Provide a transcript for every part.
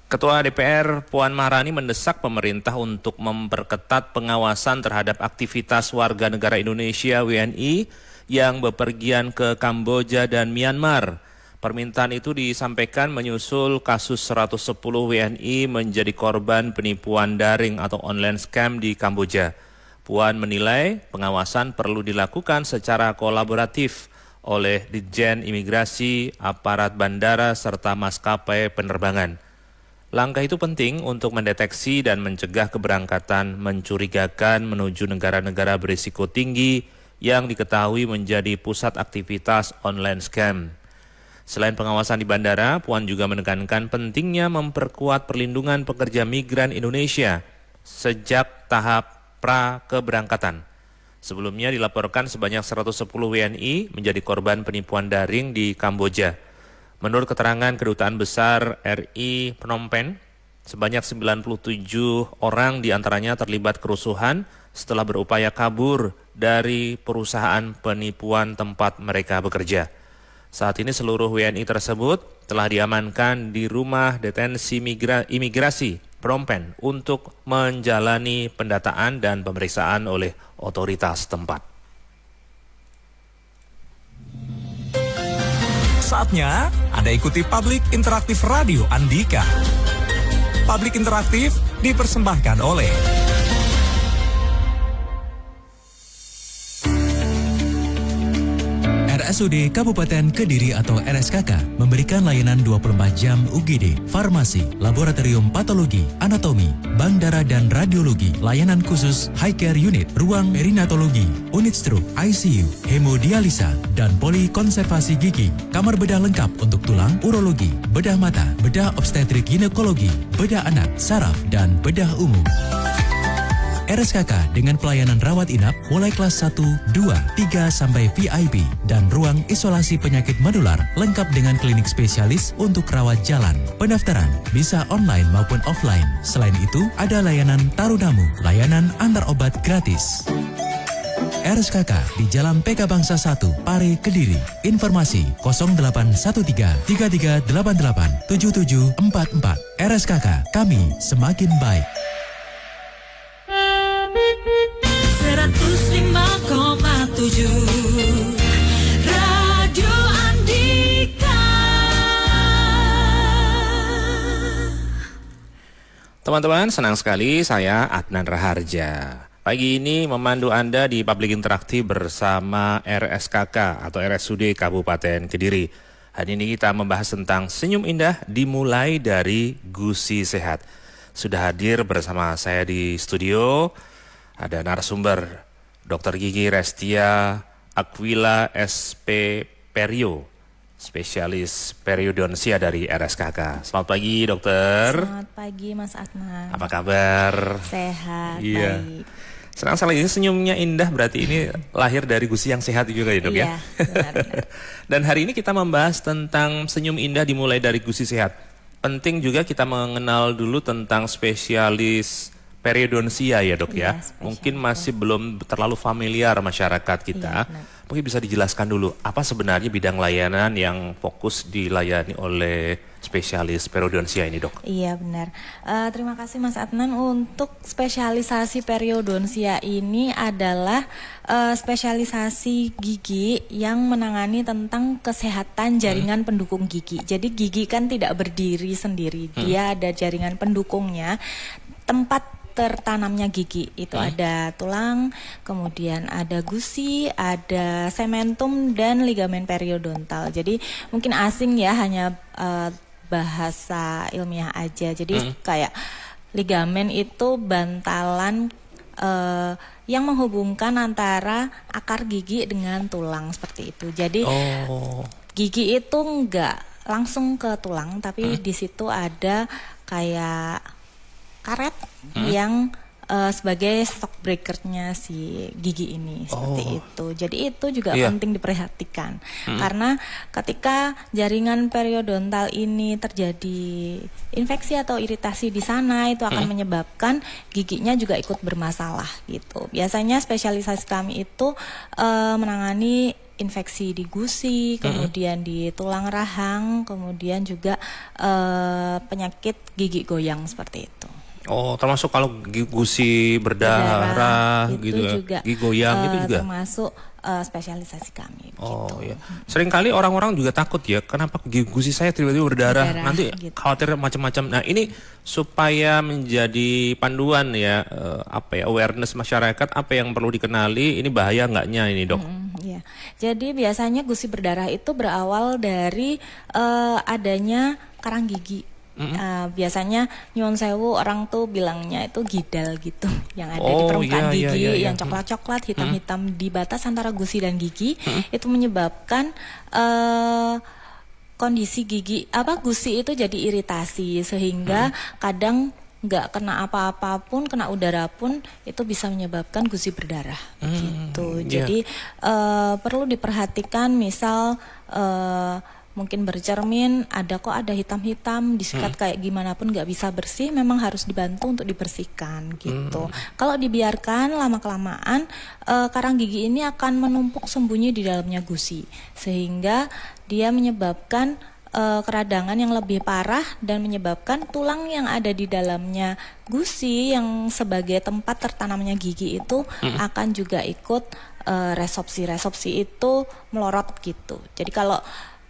Ketua DPR Puan Maharani mendesak pemerintah untuk memperketat pengawasan terhadap aktivitas warga negara Indonesia WNI yang bepergian ke Kamboja dan Myanmar. Permintaan itu disampaikan menyusul kasus 110 WNI menjadi korban penipuan daring atau online scam di Kamboja. Puan menilai pengawasan perlu dilakukan secara kolaboratif oleh Ditjen Imigrasi, aparat bandara, serta maskapai penerbangan. Langkah itu penting untuk mendeteksi dan mencegah keberangkatan mencurigakan menuju negara-negara berisiko tinggi yang diketahui menjadi pusat aktivitas online scam. Selain pengawasan di bandara, Puan juga menekankan pentingnya memperkuat perlindungan pekerja migran Indonesia sejak tahap pra-keberangkatan. Sebelumnya dilaporkan sebanyak 110 WNI menjadi korban penipuan daring di Kamboja. Menurut keterangan Kedutaan Besar RI Phnom Penh, sebanyak 97 orang diantaranya terlibat kerusuhan setelah berupaya kabur dari perusahaan penipuan tempat mereka bekerja. Saat ini seluruh WNI tersebut telah diamankan di rumah detensi imigrasi Phnom Penh untuk menjalani pendataan dan pemeriksaan oleh otoritas tempat. Saatnya Anda ikuti Publik Interaktif Radio Andika. Publik Interaktif dipersembahkan oleh RSUD Kabupaten Kediri atau RSKK memberikan layanan 24 jam UGD, farmasi, laboratorium patologi, anatomi, bank darah dan radiologi, layanan khusus high care unit, ruang perinatologi, unit stroke, ICU, hemodialisa, dan polikonservasi gigi, kamar bedah lengkap untuk tulang, urologi, bedah mata, bedah obstetrik ginekologi, bedah anak, saraf, dan bedah umum. RSKK dengan pelayanan rawat inap mulai kelas 1, 2, 3 sampai VIP dan ruang isolasi penyakit menular lengkap dengan klinik spesialis untuk rawat jalan. Pendaftaran bisa online maupun offline. Selain itu, ada layanan Tarunamu, layanan antar obat gratis. RSKK di Jalan PK Bangsa 1, Pare, Kediri. Informasi 0813 3388 7744. RSKK, kami semakin baik. 105,7 Radio Andika. Teman-teman, senang sekali saya Adnan Raharja. Pagi ini memandu Anda di Publik Interaktif bersama RSKK atau RSUD Kabupaten Kediri. Hari ini kita membahas tentang senyum indah dimulai dari gusi sehat. Sudah hadir bersama saya di studio ada narasumber Dr. Gigi Restia Aquila SP Perio, spesialis periodonsia dari RSKK. Selamat pagi, dokter. Selamat pagi, Mas Adnan. Apa kabar? Sehat, Iya. baik. Senang sekali, ini senyumnya indah, berarti ini lahir dari gusi yang sehat juga ya, dok ya? Iya, benar. Dan hari ini kita membahas tentang senyum indah dimulai dari gusi sehat. Penting juga kita mengenal dulu tentang spesialis periodonsia ya, dok ya. Mungkin masih belum terlalu familiar masyarakat kita. Mungkin bisa dijelaskan dulu apa sebenarnya bidang layanan yang fokus dilayani oleh spesialis periodonsia ini, dok? Iya, benar. Terima kasih Mas Adnan. Untuk spesialisasi periodonsia ini adalah spesialisasi gigi yang menangani tentang kesehatan jaringan pendukung gigi. Jadi gigi kan tidak berdiri sendiri, dia ada jaringan pendukungnya. Tempat tertanamnya gigi itu ada tulang, kemudian ada gusi, ada sementum dan ligamen periodontal. Jadi mungkin asing ya, hanya bahasa ilmiah aja. Jadi kayak ligamen itu bantalan yang menghubungkan antara akar gigi dengan tulang, seperti itu. Jadi gigi itu enggak langsung ke tulang, tapi di situ ada kayak karet yang sebagai shock breakernya si gigi ini seperti itu. Jadi itu juga penting diperhatikan karena ketika jaringan periodontal ini terjadi infeksi atau iritasi di sana itu akan menyebabkan giginya juga ikut bermasalah gitu. Biasanya spesialisasi kami itu menangani infeksi di gusi, kemudian di tulang rahang, kemudian juga penyakit gigi goyang seperti itu. Oh, termasuk kalau gusi berdarah gitu ya, juga, gigi goyang itu juga termasuk spesialisasi kami. Oh gitu. iya, seringkali orang-orang juga takut ya, kenapa gusi saya tiba-tiba berdarah, nanti gitu. khawatir macam-macam. Nah ini supaya menjadi panduan ya, awareness masyarakat, apa yang perlu dikenali, ini bahaya enggaknya ini dok? Ya, jadi biasanya gusi berdarah itu berawal dari adanya karang gigi. Biasanya nyuwun sewu orang tuh bilangnya itu gidal gitu yang ada di permukaan gigi yang coklat-coklat hitam-hitam di batas antara gusi dan gigi itu menyebabkan kondisi gusi itu jadi iritasi sehingga kadang nggak kena apa-apa pun, kena udara pun itu bisa menyebabkan gusi berdarah gitu. Jadi perlu diperhatikan misal mungkin bercermin ada hitam-hitam disikat kayak gimana pun nggak bisa bersih, memang harus dibantu untuk dibersihkan gitu. Kalau dibiarkan lama-kelamaan karang gigi ini akan menumpuk sembunyi di dalamnya gusi sehingga dia menyebabkan keradangan yang lebih parah dan menyebabkan tulang yang ada di dalamnya gusi yang sebagai tempat tertanamnya gigi itu akan juga ikut resopsi itu melorot gitu. Jadi kalau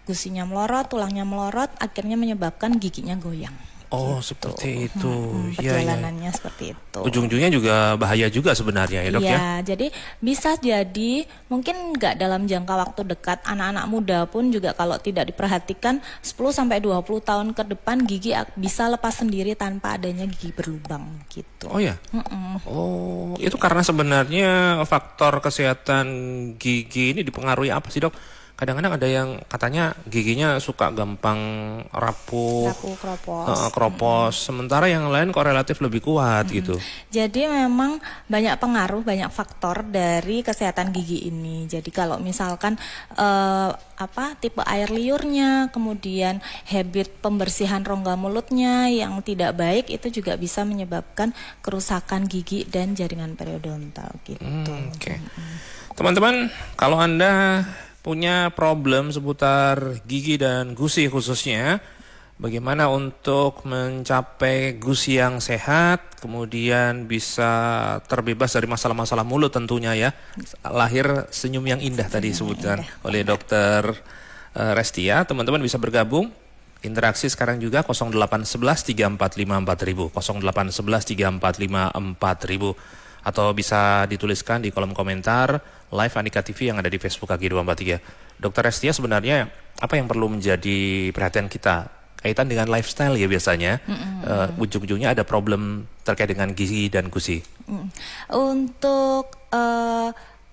gusinya melorot, tulangnya melorot, akhirnya menyebabkan giginya goyang. Oh, gitu. Seperti itu. Perjalanannya seperti itu. Ujung-ujungnya juga bahaya juga sebenarnya ya dok ya? Iya, jadi bisa jadi mungkin nggak dalam jangka waktu dekat, anak-anak muda pun juga kalau tidak diperhatikan 10-20 tahun ke depan gigi bisa lepas sendiri tanpa adanya gigi berlubang gitu. Oh ya? Oh, itu karena sebenarnya faktor kesehatan gigi ini dipengaruhi apa sih dok? Kadang-kadang ada yang katanya giginya suka gampang rapuh, keropos, sementara yang lain kok relatif lebih kuat gitu. Jadi memang banyak pengaruh, banyak faktor dari kesehatan gigi ini. Jadi kalau misalkan tipe air liurnya, kemudian habit pembersihan rongga mulutnya yang tidak baik itu juga bisa menyebabkan kerusakan gigi dan jaringan periodontal gitu. Oke. Teman-teman, kalau Anda punya problem seputar gigi dan gusi khususnya, bagaimana untuk mencapai gusi yang sehat, kemudian bisa terbebas dari masalah-masalah mulut tentunya ya. Lahir senyum yang indah tadi disebutkan oleh Dokter Restia. Teman-teman bisa bergabung, interaksi sekarang juga 0811 345 4000, 0811 345 4000. Atau bisa dituliskan di kolom komentar live Andika TV yang ada di Facebook AG243. Dokter Restia, sebenarnya apa yang perlu menjadi perhatian kita kaitan dengan lifestyle ya biasanya? Ujung-ujungnya ada problem terkait dengan gizi dan gusi. Untuk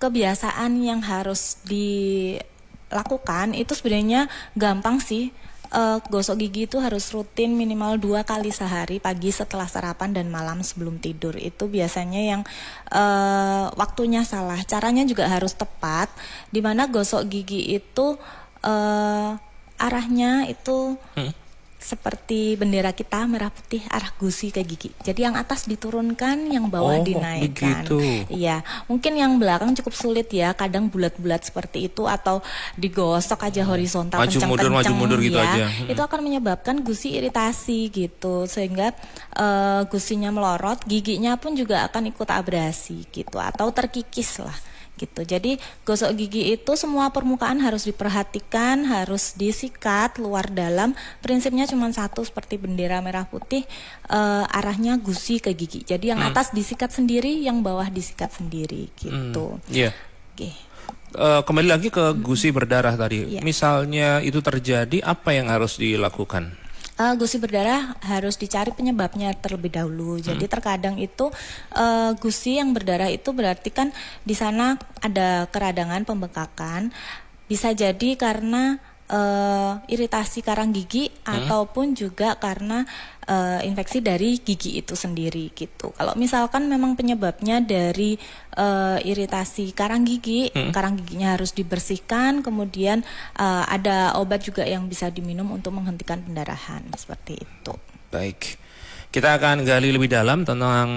kebiasaan yang harus dilakukan itu sebenarnya gampang sih. Gosok gigi itu harus rutin minimal 2 kali sehari, pagi setelah sarapan dan malam sebelum tidur. Itu biasanya yang waktunya salah. Caranya juga harus tepat, dimana gosok gigi itu arahnya itu seperti bendera kita, merah putih arah gusi ke gigi. Jadi yang atas diturunkan, yang bawah dinaikkan. Iya, mungkin yang belakang cukup sulit ya, kadang bulat-bulat seperti itu atau digosok aja horizontal kencang-kencang maju mundur gitu ya. aja. Itu akan menyebabkan gusi iritasi gitu, sehingga gusinya melorot, giginya pun juga akan ikut abrasi gitu atau terkikis lah. Gitu. Jadi gosok gigi itu semua permukaan harus diperhatikan, harus disikat luar dalam. Prinsipnya cuma satu, seperti bendera merah putih, arahnya gusi ke gigi. Jadi yang atas disikat sendiri, yang bawah disikat sendiri gitu. Iya. Okay. Kembali lagi ke gusi berdarah tadi. Misalnya itu terjadi, apa yang harus dilakukan? Gusi berdarah harus dicari penyebabnya terlebih dahulu. Jadi terkadang itu gusi yang berdarah itu berarti kan di sana ada keradangan, pembengkakan. Bisa jadi karena iritasi karang gigi ataupun juga karena infeksi dari gigi itu sendiri gitu. Kalau misalkan memang penyebabnya dari iritasi karang gigi, karang giginya harus dibersihkan, kemudian ada obat juga yang bisa diminum untuk menghentikan pendarahan seperti itu. Baik, kita akan gali lebih dalam tentang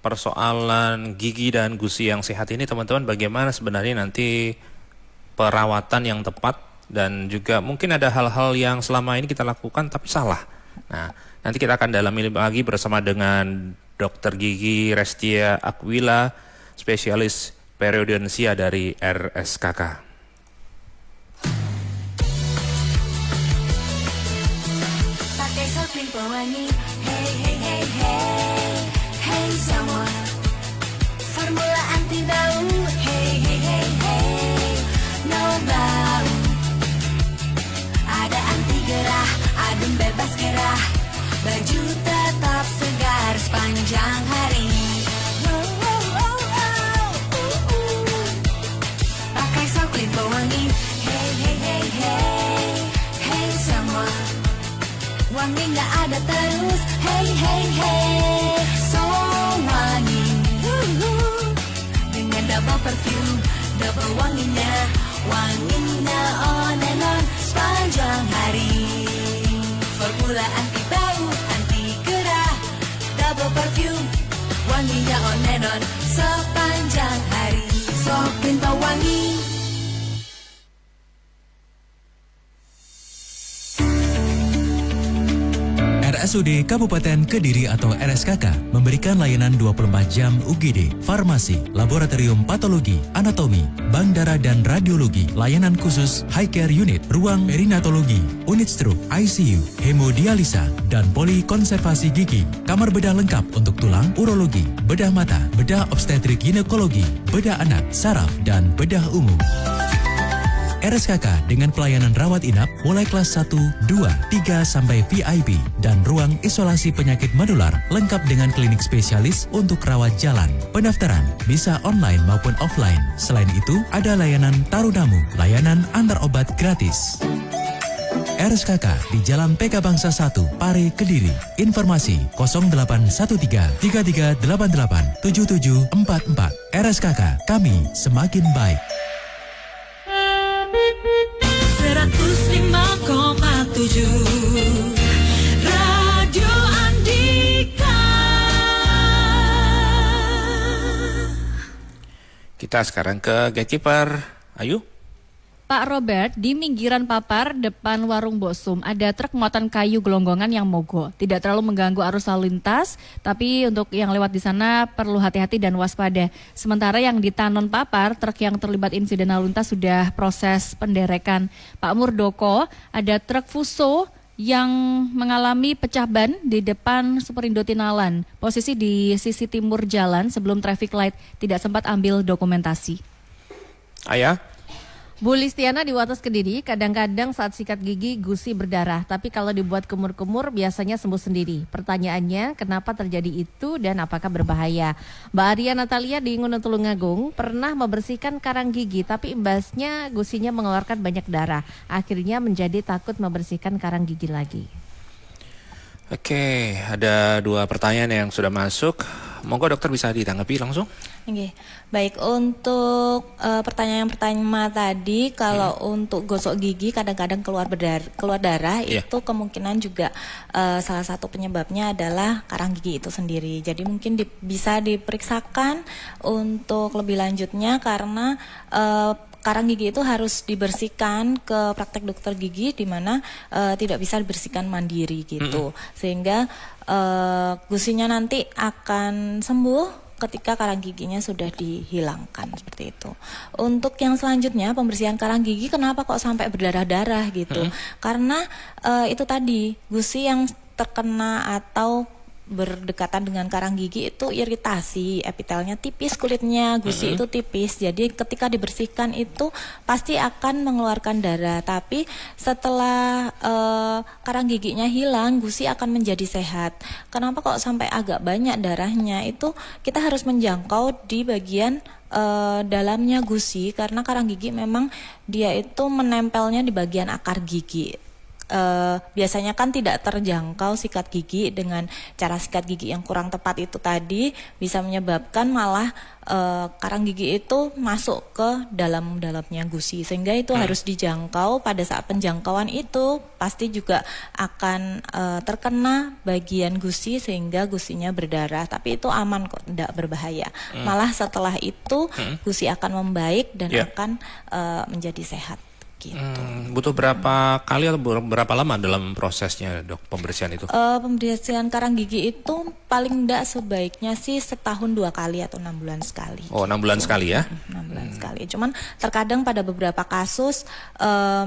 persoalan gigi dan gusi yang sehat ini, teman-teman. Bagaimana sebenarnya nanti perawatan yang tepat, dan juga mungkin ada hal-hal yang selama ini kita lakukan tapi salah. Nah, nanti kita akan dalami lagi bersama dengan Dr. Gigi Restia Aquila, spesialis periodonsia dari RSKK. Pakai Soklin pewangi, hey hey hey hey, hey semua. Formula anti bau, hey hey hey hey, no bau. Ada anti gerah, adem bebas gerah, baju tetap segar sepanjang hari. Pakai Soklin pewangi, hey hey hey hey, hey semua. Wangi nggak ada terus, hey hey hey, so wangi. Dengan double perfume, double wanginya, wanginya on and on sepanjang hari. Formula anti bau, anti gerah, double perfume, wanginya on and on sepanjang hari. Soklin pewangi. RSUD Kabupaten Kediri atau RSKK memberikan layanan 24 jam UGD, farmasi, laboratorium patologi, anatomi, bank darah dan radiologi, layanan khusus high care unit, ruang perinatologi, unit stroke, ICU, hemodialisa, dan polikonservasi gigi, kamar bedah lengkap untuk tulang, urologi, bedah mata, bedah obstetrik ginekologi, bedah anak, saraf, dan bedah umum. RSKK dengan pelayanan rawat inap mulai kelas 1, 2, 3 sampai VIP dan ruang isolasi penyakit menular lengkap dengan klinik spesialis untuk rawat jalan. Pendaftaran bisa online maupun offline. Selain itu, ada layanan tarudamu, layanan antar obat gratis. RSKK di Jalan PK Bangsa 1, Pare, Kediri. Informasi 0813 3388 7744. RSKK, kami semakin baik. 105,7 Radio Andika. Kita sekarang ke gatekeeper. Ayu. Pak Robert, di Minggiran Papar depan warung Bosum ada truk muatan kayu gelonggongan yang mogok. Tidak terlalu mengganggu arus lalu lintas, tapi untuk yang lewat di sana perlu hati-hati dan waspada. Sementara yang di Tanon Papar, truk yang terlibat insiden lalu lintas sudah proses penderekan. Pak Murdoko, ada truk Fuso yang mengalami pecah ban di depan Superindo Tinalan. Posisi di sisi timur jalan sebelum traffic light, tidak sempat ambil dokumentasi. Ayah. Bu Listiana di Wates Kediri, kadang-kadang saat sikat gigi gusi berdarah, tapi kalau dibuat kumur-kumur biasanya sembuh sendiri. Pertanyaannya, kenapa terjadi itu dan apakah berbahaya? Mbak Arya Natalia di Ngunung Tulungagung pernah membersihkan karang gigi, tapi imbasnya gusinya mengeluarkan banyak darah. Akhirnya menjadi takut membersihkan karang gigi lagi. Oke, ada 2 pertanyaan yang sudah masuk. Monggo dokter bisa ditanggapi langsung. Oke, baik untuk pertanyaan yang pertama tadi, kalau untuk gosok gigi kadang-kadang keluar darah, Iya. itu kemungkinan juga salah satu penyebabnya adalah karang gigi itu sendiri. Jadi mungkin bisa diperiksakan untuk lebih lanjutnya karena karang gigi itu harus dibersihkan ke praktek dokter gigi di mana tidak bisa dibersihkan mandiri gitu. Sehingga gusinya nanti akan sembuh ketika karang giginya sudah dihilangkan seperti itu. Untuk yang selanjutnya pembersihan karang gigi, kenapa kok sampai berdarah-darah gitu? Karena itu tadi gusi yang terkena atau berdekatan dengan karang gigi itu iritasi, epitelnya tipis, kulitnya gusi itu tipis. Jadi ketika dibersihkan itu pasti akan mengeluarkan darah. Tapi setelah karang giginya hilang, gusi akan menjadi sehat. Kenapa kok sampai agak banyak darahnya? Itu kita harus menjangkau di bagian dalamnya gusi, karena karang gigi memang dia itu menempelnya di bagian akar gigi. Biasanya kan tidak terjangkau sikat gigi dengan cara sikat gigi yang kurang tepat itu tadi, bisa menyebabkan malah karang gigi itu masuk ke dalamnya gusi, sehingga itu harus dijangkau. Pada saat penjangkauan itu pasti juga akan terkena bagian gusi sehingga gusinya berdarah, tapi itu aman kok, tidak berbahaya. Malah setelah itu gusi akan membaik dan akan menjadi sehat. Gitu. Butuh berapa kali atau berapa lama dalam prosesnya, Dok, pembersihan itu? Pembersihan karang gigi itu paling enggak sebaiknya sih setahun 2 kali atau 6 bulan sekali. Oh, 6 bulan sekali ya? 6 bulan sekali. Cuman terkadang pada beberapa kasus,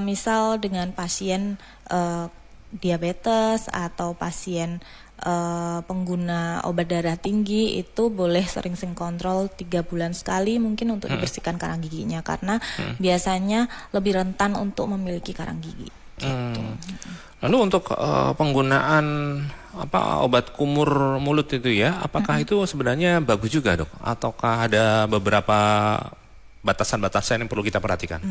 misal dengan pasien diabetes atau pasien pengguna obat darah tinggi, itu boleh sering-sering kontrol 3 bulan sekali mungkin untuk dibersihkan karang giginya, karena biasanya lebih rentan untuk memiliki karang gigi. Gitu. Lalu untuk penggunaan obat kumur mulut itu ya, apakah itu sebenarnya bagus juga, Dok? Ataukah ada beberapa batasan-batasan yang perlu kita perhatikan?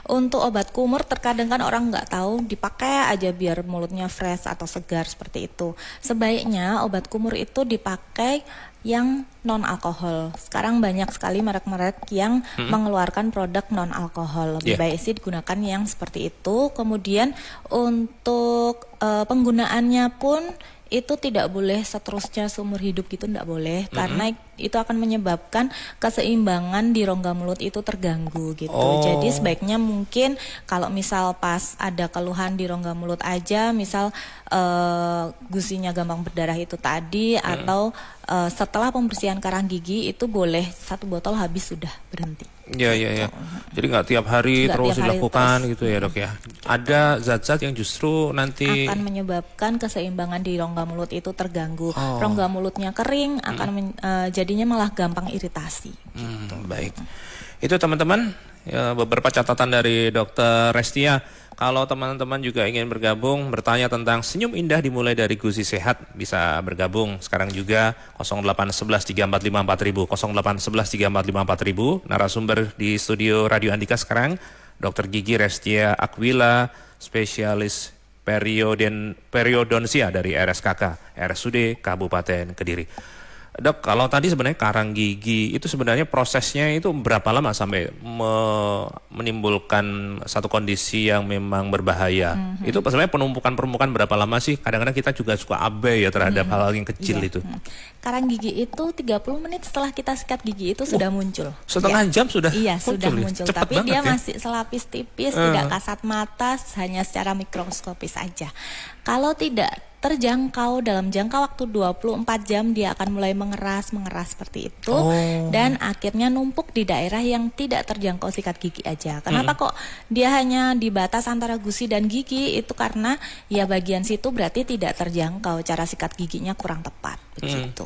Untuk obat kumur terkadang kan orang nggak tahu, dipakai aja biar mulutnya fresh atau segar seperti itu. Sebaiknya obat kumur itu dipakai yang non alkohol. Sekarang banyak sekali merek-merek yang mengeluarkan produk non alkohol. Lebih baik sih digunakan yang seperti itu. Kemudian untuk penggunaannya pun itu tidak boleh seterusnya seumur hidup gitu, tidak boleh, karena itu akan menyebabkan keseimbangan di rongga mulut itu terganggu gitu. Jadi sebaiknya mungkin kalau misal pas ada keluhan di rongga mulut aja, misal gusinya gampang berdarah itu tadi, atau setelah pembersihan karang gigi itu boleh 1 botol habis sudah berhenti. Ya. Jadi nggak tiap hari terus dilakukan gitu ya, Dok ya. Ada zat-zat yang justru nanti akan menyebabkan keseimbangan di rongga mulut itu terganggu. Rongga mulutnya kering, akan jadinya malah gampang iritasi. Baik. Itu teman-teman beberapa catatan dari Dr. Restia. Kalau teman-teman juga ingin bergabung, bertanya tentang senyum indah dimulai dari gusi sehat, bisa bergabung sekarang juga 0811 345 4000, 0811 345 4000. Narasumber di studio Radio Andika sekarang Dr. Gigi Restia Aquila, spesialis periodonsia dari RSKK, RSUD Kabupaten Kediri. Dok, kalau tadi sebenarnya karang gigi itu sebenarnya prosesnya itu berapa lama sampai menimbulkan satu kondisi yang memang berbahaya? Itu sebenarnya penumpukan berapa lama sih? Kadang-kadang kita juga suka abai ya terhadap hal-hal yang kecil itu. Karang gigi itu 30 menit setelah kita sikat gigi itu sudah muncul. Setengah jam sudah sudah muncul. Cepet Tapi dia ya? masih selapis tipis, tidak kasat mata, hanya secara mikroskopis aja. Kalau tidak terjangkau dalam jangka waktu 24 jam, dia akan mulai mengeras seperti itu, dan akhirnya numpuk di daerah yang tidak terjangkau sikat gigi aja. Kenapa kok dia hanya di batas antara gusi dan gigi? Itu karena ya bagian situ berarti tidak terjangkau, cara sikat giginya kurang tepat begitu.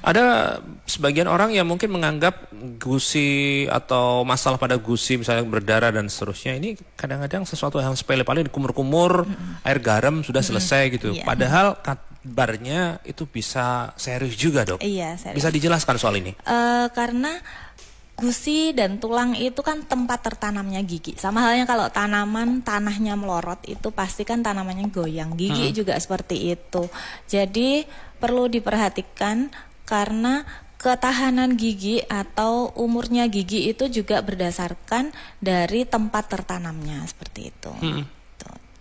Ada sebagian orang yang mungkin menganggap gusi atau masalah pada gusi misalnya berdarah dan seterusnya ini kadang-kadang sesuatu yang sepele, paling dikumur-kumur air garam sudah selesai gitu. Padahal kabarnya itu bisa serius juga, Dok. Iya, serius. Bisa dijelaskan soal ini? Karena gusi dan tulang itu kan tempat tertanamnya gigi. Sama halnya kalau tanaman tanahnya melorot, itu pasti kan tanamannya goyang. Gigi juga seperti itu. Jadi perlu diperhatikan karena ketahanan gigi atau umurnya gigi itu juga berdasarkan dari tempat tertanamnya seperti itu.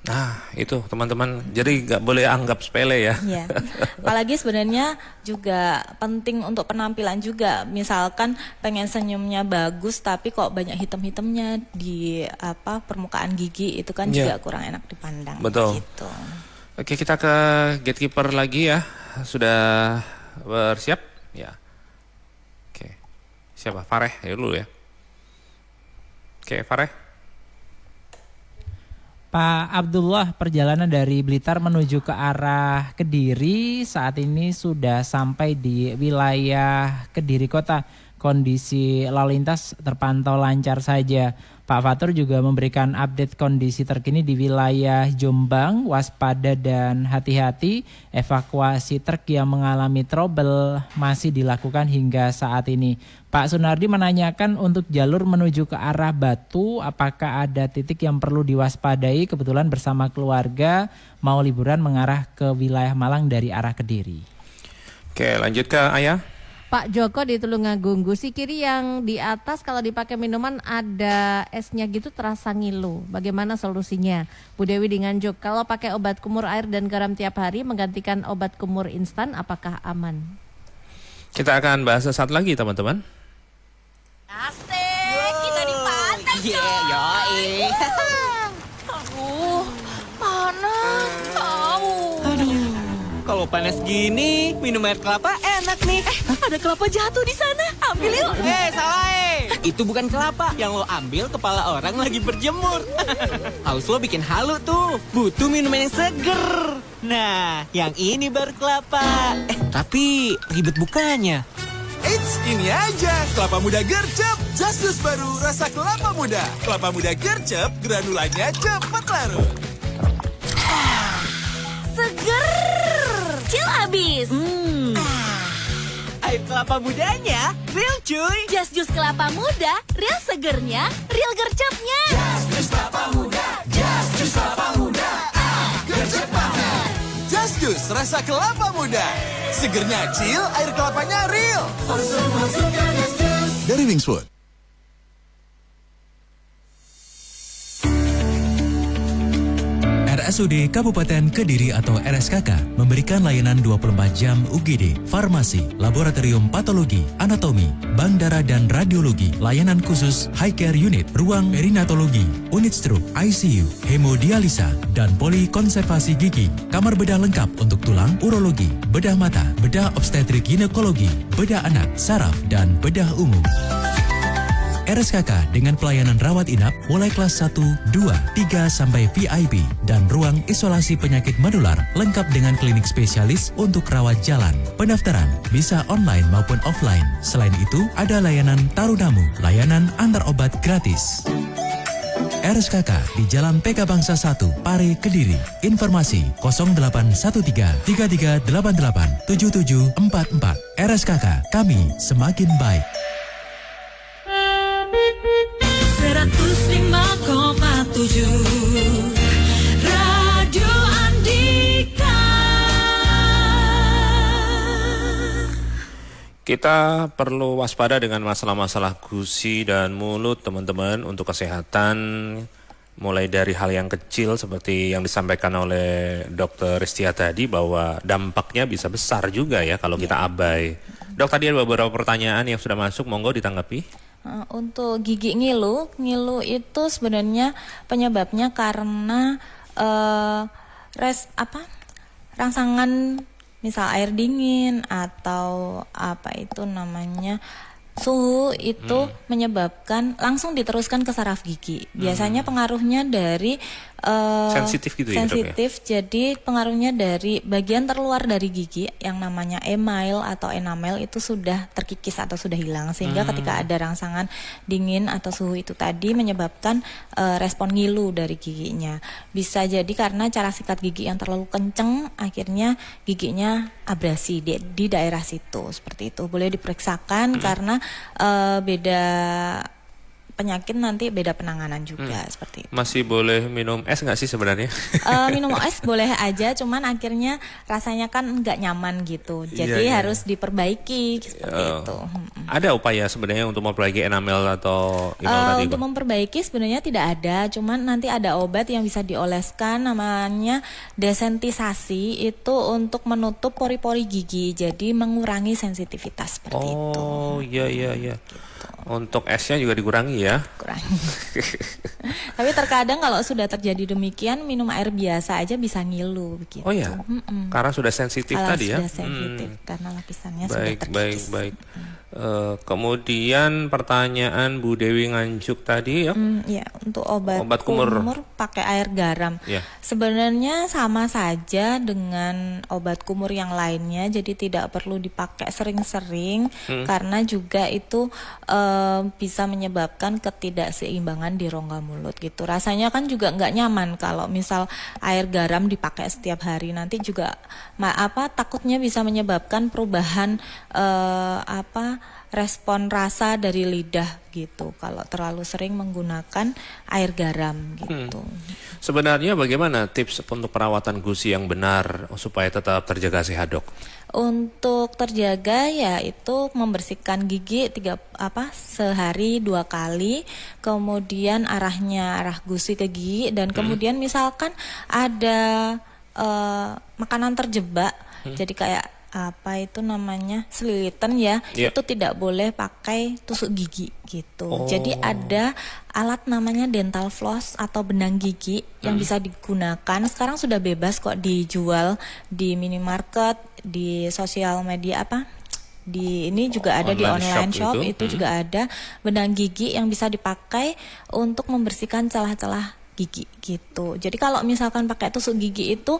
Nah, itu teman-teman, jadi nggak boleh anggap sepele ya. Iya. Apalagi sebenarnya juga penting untuk penampilan juga. Misalkan pengen senyumnya bagus tapi kok banyak hitam-hitamnya di permukaan gigi, itu kan juga kurang enak dipandang. Betul. Gitu. Oke, kita ke gatekeeper lagi ya. Sudah bersiap? Ya. Oke. Siapa? Fareh ya dulu ya. Oke, Fareh. Pak Abdullah, perjalanan dari Blitar menuju ke arah Kediri saat ini sudah sampai di wilayah Kediri Kota. Kondisi lalu lintas terpantau lancar saja. Pak Fatur juga memberikan update kondisi terkini di wilayah Jombang, waspada dan hati-hati. Evakuasi truk yang mengalami trouble masih dilakukan hingga saat ini. Pak Sunardi menanyakan untuk jalur menuju ke arah Batu, apakah ada titik yang perlu diwaspadai? Kebetulan bersama keluarga mau liburan mengarah ke wilayah Malang dari arah Kediri. Oke, lanjut ke Ayah. Pak Joko di Tulungagung, gusi kiri yang di atas kalau dipakai minuman ada esnya gitu terasa ngilu. Bagaimana solusinya? Bu Dewi di Nganjuk, kalau pakai obat kumur air dan garam tiap hari menggantikan obat kumur instan apakah aman? Kita akan bahas sesaat lagi teman-teman. Asik, kita di pantai coy. Aduh, panas tahu. Kalau panas gini, minum air kelapa enak nih. Ada kelapa jatuh di sana. Ambil yuk. Salah. Itu bukan kelapa. Yang lo ambil kepala orang lagi berjemur. Haus lo bikin halu tuh. Butuh minuman yang seger. Nah, yang ini baru kelapa. Tapi ribet bukanya. Eits, ini aja, kelapa muda gercep. Just Juice baru rasa kelapa muda. Kelapa muda gercep, granulanya cepat larut. Seger. Cil habis. Air kelapa mudanya real cuy. Just Juice kelapa muda, real segernya, real gercepnya. Just Juice kelapa muda, Just Juice kelapa muda. Gercep banget. Just Juice rasa kelapa muda. Segernya Cil, air kelapanya real. Dari Wingswood. RSUD Kabupaten Kediri atau RSKK memberikan layanan 24 jam UGD, farmasi, laboratorium patologi, anatomi, bank darah dan radiologi, layanan khusus high care unit, ruang perinatologi, unit stroke, ICU, hemodialisa, dan polikonservasi gigi, kamar bedah lengkap untuk tulang, urologi, bedah mata, bedah obstetrik ginekologi, bedah anak, saraf, dan bedah umum. RSKK dengan pelayanan rawat inap mulai kelas 1, 2, 3 sampai VIP dan ruang isolasi penyakit menular lengkap dengan klinik spesialis untuk rawat jalan. Pendaftaran bisa online maupun offline. Selain itu, ada layanan Tarunamu, layanan antar obat gratis. RSKK di Jalan PK Bangsa 1, Pare, Kediri. Informasi 0813 3388 7744. RSKK, kami semakin baik. 105,7 Radio Andika. Kita perlu waspada dengan masalah-masalah gusi dan mulut teman-teman untuk kesehatan, mulai dari hal yang kecil seperti yang disampaikan oleh Dr. Ristia tadi bahwa dampaknya bisa besar juga ya kalau kita abai. Dok, tadi ada beberapa pertanyaan yang sudah masuk, monggo ditanggapi. Untuk gigi ngilu itu sebenarnya penyebabnya karena rangsangan misal air dingin atau suhu itu menyebabkan langsung diteruskan ke saraf gigi. Biasanya pengaruhnya dari sensitif gitu ya, Dok, ya? Jadi pengaruhnya dari bagian terluar dari gigi yang namanya email atau enamel itu sudah terkikis atau sudah hilang, sehingga ketika ada rangsangan dingin atau suhu itu tadi menyebabkan respon ngilu dari giginya. Bisa jadi karena cara sikat gigi yang terlalu kenceng, akhirnya giginya abrasi di daerah situ, seperti itu. Boleh diperiksakan karena beda penyakit nanti beda penanganan juga seperti itu. Masih boleh minum es nggak sih sebenarnya? Minum es boleh aja, cuman akhirnya rasanya kan nggak nyaman gitu. Jadi harus diperbaiki seperti itu. Ada upaya sebenarnya untuk memperbaiki enamel atau tadi? Untuk memperbaiki sebenarnya tidak ada, cuman nanti ada obat yang bisa dioleskan namanya desentisasi, itu untuk menutup pori-pori gigi, jadi mengurangi sensitivitas seperti itu. Oh iya. Gitu. Untuk esnya juga dikurangi ya? Kurangi. Tapi terkadang kalau sudah terjadi demikian, minum air biasa aja bisa ngilu begitu. Oh ya, karena sudah sensitif tadi ya? Sudah sensitif, karena lapisannya sudah terkikis. Baik. Kemudian pertanyaan Bu Dewi Nganjuk tadi ya. Ya, untuk obat Obat kumur. pakai air garam. Ya. Sebenarnya sama saja dengan obat kumur yang lainnya, jadi tidak perlu dipakai sering-sering karena juga itu bisa menyebabkan ketidakseimbangan di rongga mulut gitu. Rasanya kan juga nggak nyaman kalau misal air garam dipakai setiap hari, nanti juga takutnya bisa menyebabkan perubahan respon rasa dari lidah gitu kalau terlalu sering menggunakan air garam gitu. Sebenarnya bagaimana tips untuk perawatan gusi yang benar supaya tetap terjaga sehat, Dok? Untuk terjaga ya itu membersihkan gigi sehari 2 kali, kemudian arah gusi ke gigi, dan kemudian misalkan ada makanan terjebak, jadi kayak selilitan ya, itu tidak boleh pakai tusuk gigi gitu. Jadi ada alat namanya dental floss atau benang gigi yang bisa digunakan. Sekarang sudah bebas kok dijual di minimarket, di sosial media ini juga ada di online shop itu juga ada benang gigi yang bisa dipakai untuk membersihkan celah-celah gigi gitu. Jadi kalau misalkan pakai tusuk gigi itu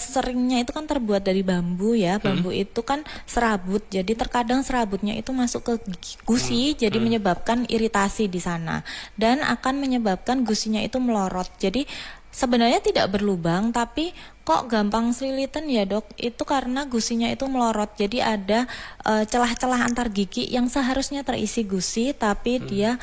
seringnya itu kan terbuat dari bambu ya. Bambu itu kan serabut. Jadi terkadang serabutnya itu masuk ke gusi, jadi menyebabkan iritasi di sana dan akan menyebabkan gusinya itu melorot. Jadi sebenarnya tidak berlubang tapi kok gampang selilitan ya, Dok? Itu karena gusinya itu melorot. Jadi ada celah-celah antar gigi yang seharusnya terisi gusi tapi dia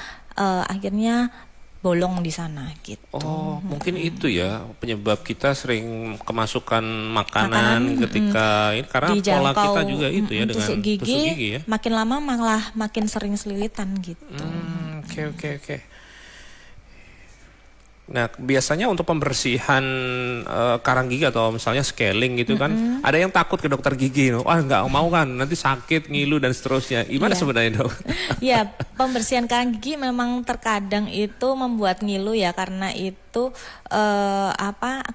akhirnya bolong di sana gitu. Mungkin itu ya penyebab kita sering kemasukan makanan ketika ini karena pola kita juga itu ya dengan tusuk gigi ya. Makin lama malah makin sering selilitan gitu. Oke. Nah, biasanya untuk pembersihan karang gigi atau misalnya scaling gitu kan, ada yang takut ke dokter gigi. Wah, nggak mau kan, nanti sakit, ngilu dan seterusnya. Gimana sebenarnya, Dok? Ya, pembersihan karang gigi memang terkadang itu membuat ngilu ya, karena itu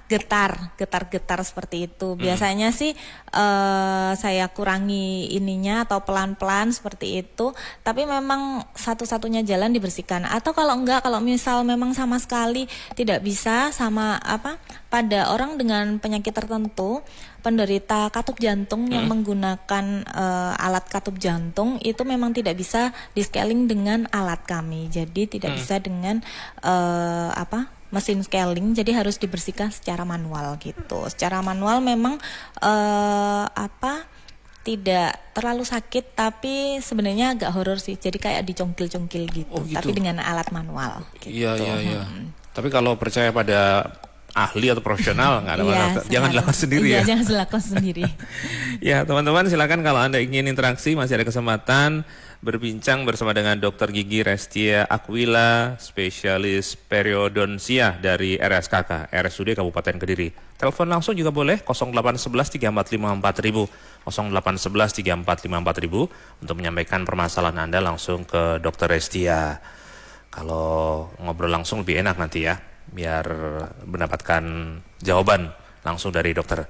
getar seperti itu. Biasanya sih saya kurangi ininya atau pelan-pelan seperti itu. Tapi memang satu-satunya jalan dibersihkan. Atau kalau enggak, kalau misal memang sama sekali tidak bisa pada orang dengan penyakit tertentu, penderita katup jantung yang menggunakan alat katup jantung itu memang tidak bisa di scaling dengan alat kami. Jadi tidak bisa dengan mesin scaling, jadi harus dibersihkan secara manual gitu. Secara manual memang tidak terlalu sakit, tapi sebenarnya agak horor sih. Jadi kayak dicongkil-congkil gitu, tapi dengan alat manual gitu. Iya. Tapi kalau percaya pada ahli atau profesional nggak ada masalah. Jangan dilakukan sendiri ya. Jangan dilakukan sendiri. Ya, teman-teman silakan kalau Anda ingin interaksi masih ada kesempatan berbincang bersama dengan Dr. Gigi Restia Aquila, spesialis periodonsia dari RSKK, RSUD Kabupaten Kediri. Telepon langsung juga boleh 0811 345 4000, 0811 345 4000 untuk menyampaikan permasalahan Anda langsung ke Dr. Restia. Kalau ngobrol langsung lebih enak nanti ya, biar mendapatkan jawaban langsung dari dokter.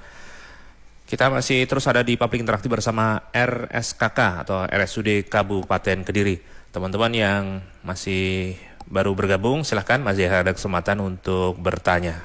Kita masih terus ada di Public Interaktif bersama RSKK atau RSUD Kabupaten Kediri. Teman-teman yang masih baru bergabung, silahkan masih ada kesempatan untuk bertanya.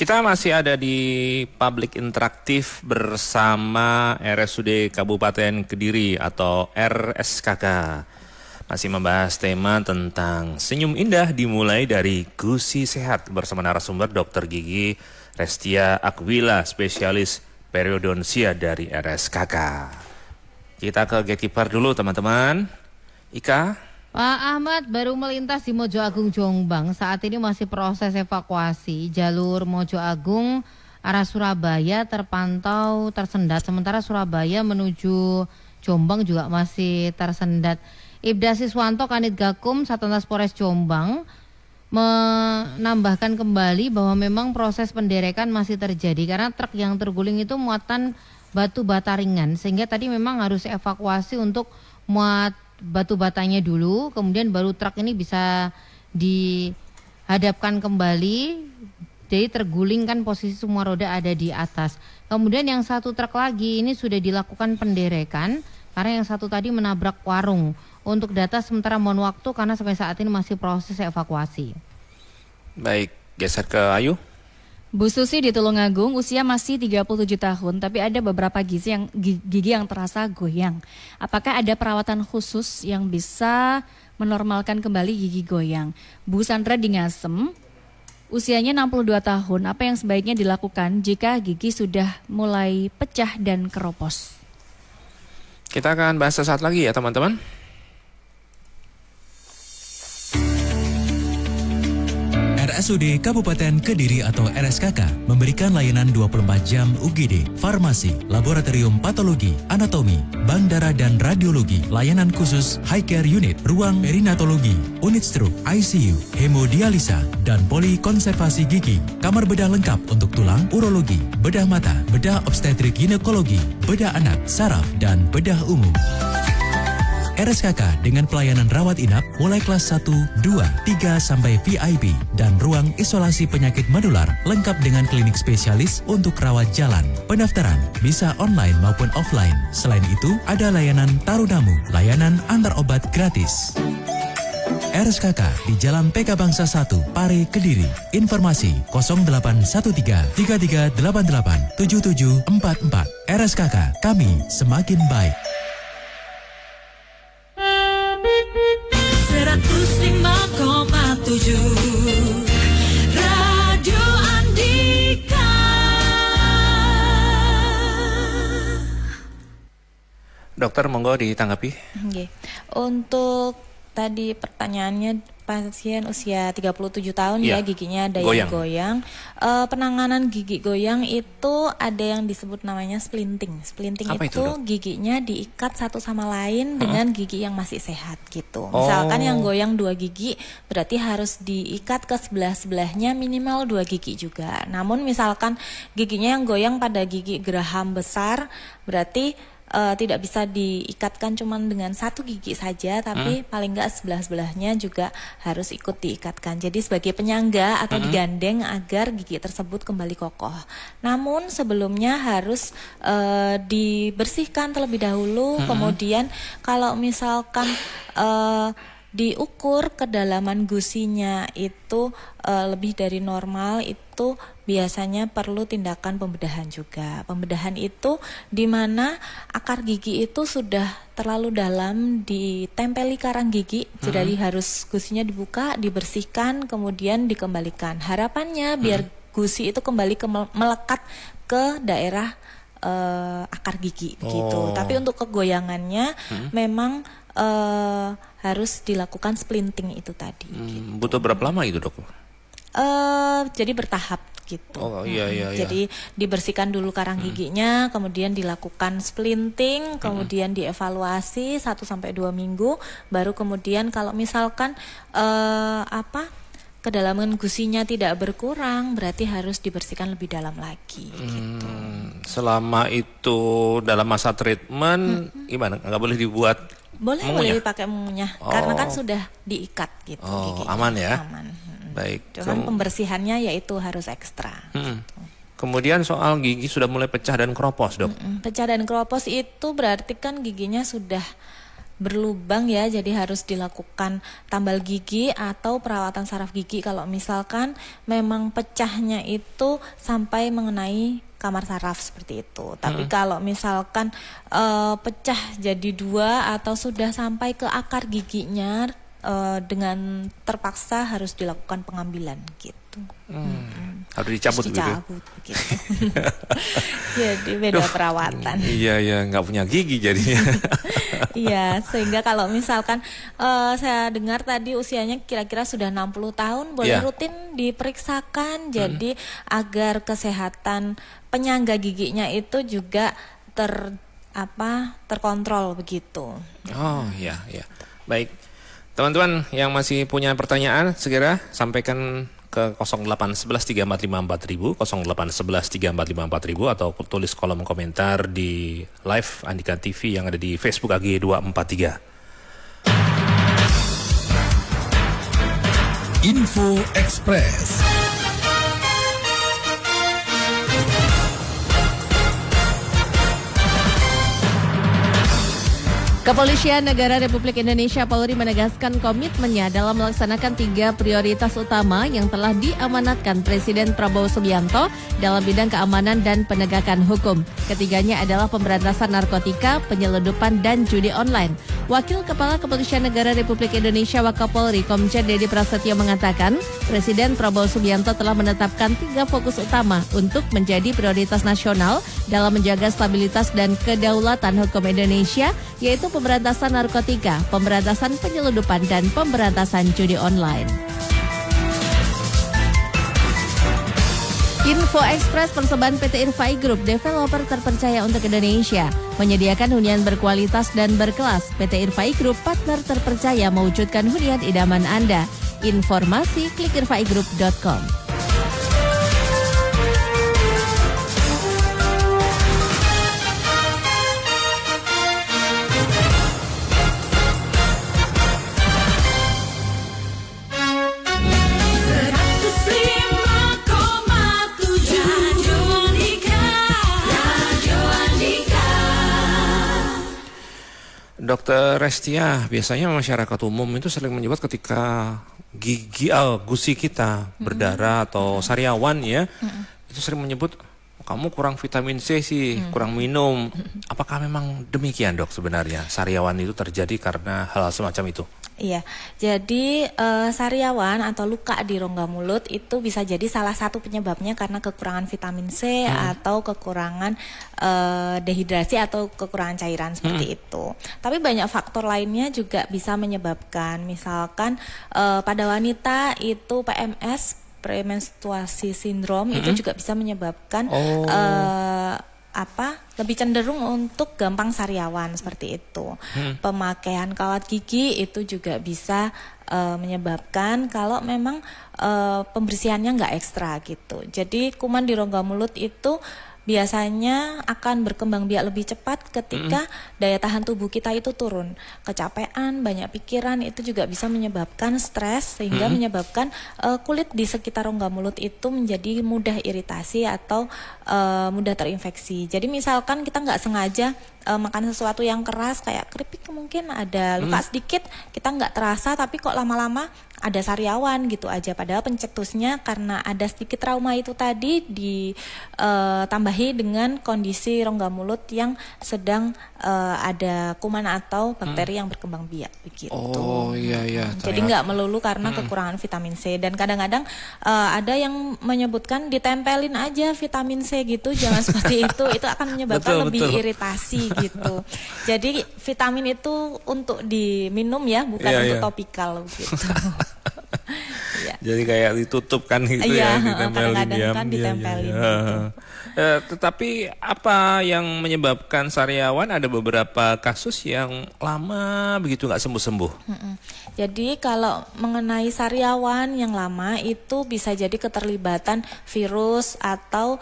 Kita masih ada di Public Interaktif bersama RSUD Kabupaten Kediri atau RSKK. Masih membahas tema tentang senyum indah dimulai dari gusi sehat bersama narasumber Dr. Gigi Restia Akwila, spesialis periodonsia dari RSKK. Kita ke gatekeeper dulu teman-teman. Ika. Pak Ahmad baru melintas di Mojo Agung Jombang. Saat ini masih proses evakuasi. Jalur Mojo Agung arah Surabaya terpantau tersendat. Sementara Surabaya menuju Jombang juga masih tersendat. Ibda Siswanto Kanit Gakum Satlantas Polres Jombang menambahkan kembali bahwa memang proses penderekan masih terjadi karena truk yang terguling itu muatan batu bata ringan, sehingga tadi memang harus evakuasi untuk muat batu batanya dulu, kemudian baru truk ini bisa dihadapkan kembali. Jadi terguling kan posisi semua roda ada di atas. Kemudian yang satu truk lagi ini sudah dilakukan penderekan karena yang satu tadi menabrak warung. Untuk data sementara mohon waktu karena sampai saat ini masih proses evakuasi. Baik, geser ke Ayu. Bu Susi di Tulungagung usia masih 37 tahun tapi ada beberapa gigi yang terasa goyang. Apakah ada perawatan khusus yang bisa menormalkan kembali gigi goyang? Bu Sandra di Ngasem usianya 62 tahun. Apa yang sebaiknya dilakukan jika gigi sudah mulai pecah dan keropos? Kita akan bahas sesaat lagi ya teman-teman. RSUD Kabupaten Kediri atau RSKK memberikan layanan 24 jam UGD, farmasi, laboratorium patologi, anatomi, bank darah dan radiologi, layanan khusus high care unit, ruang perinatologi, unit stroke, ICU, hemodialisa, dan polikonservasi gigi, kamar bedah lengkap untuk tulang, urologi, bedah mata, bedah obstetrik ginekologi, bedah anak, saraf, dan bedah umum. RSKK dengan pelayanan rawat inap mulai kelas 1, 2, 3 sampai VIP dan ruang isolasi penyakit menular lengkap dengan klinik spesialis untuk rawat jalan. Pendaftaran bisa online maupun offline. Selain itu, ada layanan Tarunamu, layanan antar obat gratis. RSKK di Jalan PK Bangsa 1, Pare, Kediri. Informasi 0813 3388 7744. RSKK, kami semakin baik. 105,7 Radio Andika. Dokter, monggo ditanggapi. Oke. Untuk tadi pertanyaannya pasien usia 37 tahun ya, giginya ada yang goyang. Penanganan gigi goyang itu ada yang disebut namanya splinting. Splinting itu giginya diikat satu sama lain dengan gigi yang masih sehat gitu. Misalkan yang goyang 2 gigi berarti harus diikat ke sebelah-sebelahnya minimal 2 gigi juga. Namun misalkan giginya yang goyang pada gigi geraham besar berarti tidak bisa diikatkan cuma dengan 1 gigi saja, tapi paling enggak sebelah-sebelahnya juga harus ikut diikatkan. Jadi sebagai penyangga atau digandeng agar gigi tersebut kembali kokoh. Namun sebelumnya harus dibersihkan terlebih dahulu. Kemudian kalau misalkan diukur kedalaman gusinya itu lebih dari normal, itu biasanya perlu tindakan pembedahan juga. Pembedahan itu di mana akar gigi itu sudah terlalu dalam ditempeli karang gigi, jadi harus gusinya dibuka, dibersihkan, kemudian dikembalikan. Harapannya biar gusi itu kembali melekat ke daerah akar gigi begitu. Tapi untuk kegoyangannya memang harus dilakukan splinting itu tadi. Gitu. Butuh berapa lama itu, Dok? Jadi bertahap gitu. Iya. Jadi dibersihkan dulu karang giginya, kemudian dilakukan splinting, kemudian dievaluasi 1 sampai 2 minggu, baru kemudian kalau misalkan kedalaman gusinya tidak berkurang, berarti harus dibersihkan lebih dalam lagi. Gitu. Selama itu dalam masa treatment, gimana? Nggak boleh dibuat? Boleh dipakai mengunyah, karena kan sudah diikat gitu. Giginya. Aman ya? Aman. Baik. Cuman pembersihannya yaitu harus ekstra. Kemudian soal gigi sudah mulai pecah dan keropos, Dok. Pecah dan keropos itu berarti kan giginya sudah berlubang ya, jadi harus dilakukan tambal gigi atau perawatan saraf gigi kalau misalkan memang pecahnya itu sampai mengenai kamar saraf seperti itu. Tapi kalau misalkan pecah jadi 2 atau sudah sampai ke akar giginya, dengan terpaksa harus dilakukan pengambilan gitu. Harus dicabut gitu. Begitu. Jadi beda perawatan. Iya, nggak punya gigi jadinya. Iya, sehingga kalau misalkan saya dengar tadi usianya kira-kira sudah 60 tahun, boleh rutin diperiksakan. Jadi agar kesehatan penyangga giginya itu juga terkontrol begitu. Oh iya. Baik. Teman-teman yang masih punya pertanyaan segera sampaikan ke 0811 345 4000, 0811 345 4000 atau tulis kolom komentar di live Andika TV yang ada di Facebook AG 243. Info Express. Kepolisian Negara Republik Indonesia Polri menegaskan komitmennya dalam melaksanakan 3 prioritas utama yang telah diamanatkan Presiden Prabowo Subianto dalam bidang keamanan dan penegakan hukum. Ketiganya adalah pemberantasan narkotika, penyelundupan, dan judi online. Wakil Kepala Kepolisian Negara Republik Indonesia Wakapolri Komjen Dedi Prasetyo mengatakan, Presiden Prabowo Subianto telah menetapkan 3 fokus utama untuk menjadi prioritas nasional dalam menjaga stabilitas dan kedaulatan hukum Indonesia, yaitu pemberantasan narkotika, pemberantasan penyelundupan, dan pemberantasan judi online. Info Express persembahan PT Irfai Group, developer terpercaya untuk Indonesia, menyediakan hunian berkualitas dan berkelas. PT Irfai Group, partner terpercaya mewujudkan hunian idaman Anda. Informasi klik irfaigroup.com. Dokter Restia, biasanya masyarakat umum itu sering menyebut ketika gusi kita berdarah atau sariawan ya, itu sering menyebut kamu kurang vitamin C sih, kurang minum. Apakah memang demikian dok sebenarnya sariawan itu terjadi karena hal semacam itu? Iya, jadi sariawan atau luka di rongga mulut itu bisa jadi salah satu penyebabnya karena kekurangan vitamin C atau kekurangan dehidrasi atau kekurangan cairan seperti itu. Tapi banyak faktor lainnya juga bisa menyebabkan, misalkan pada wanita itu PMS, premenstruasi sindrom, itu juga bisa menyebabkan lebih cenderung untuk gampang sariawan seperti itu. Pemakaian kawat gigi itu juga bisa menyebabkan kalau memang pembersihannya nggak ekstra gitu. Jadi kuman di rongga mulut itu biasanya akan berkembang biak lebih cepat ketika daya tahan tubuh kita itu turun. Kecapean, banyak pikiran itu juga bisa menyebabkan stres sehingga menyebabkan kulit di sekitar rongga mulut itu menjadi mudah iritasi atau mudah terinfeksi. Jadi misalkan kita nggak sengaja makan sesuatu yang keras kayak keripik, mungkin ada luka sedikit, kita nggak terasa tapi kok lama-lama ada sariawan gitu aja. Padahal pencetusnya karena ada sedikit trauma itu tadi ditambahi dengan kondisi rongga mulut yang sedang ada kuman atau bakteri yang berkembang biak begitu. Oh iya. Jadi nggak melulu karena kekurangan vitamin C, dan kadang-kadang ada yang menyebutkan ditempelin aja vitamin C gitu, jangan seperti itu akan menyebabkan lebih iritasi gitu. Jadi vitamin itu untuk diminum ya, bukan untuk topikal gitu. Jadi kayak ditutup kan gitu ditempelin kadang-kadang kan ditempelin gitu. Tetapi apa yang menyebabkan sariawan? Ada beberapa kasus yang lama begitu nggak sembuh-sembuh. Jadi kalau mengenai sariawan yang lama itu bisa jadi keterlibatan virus atau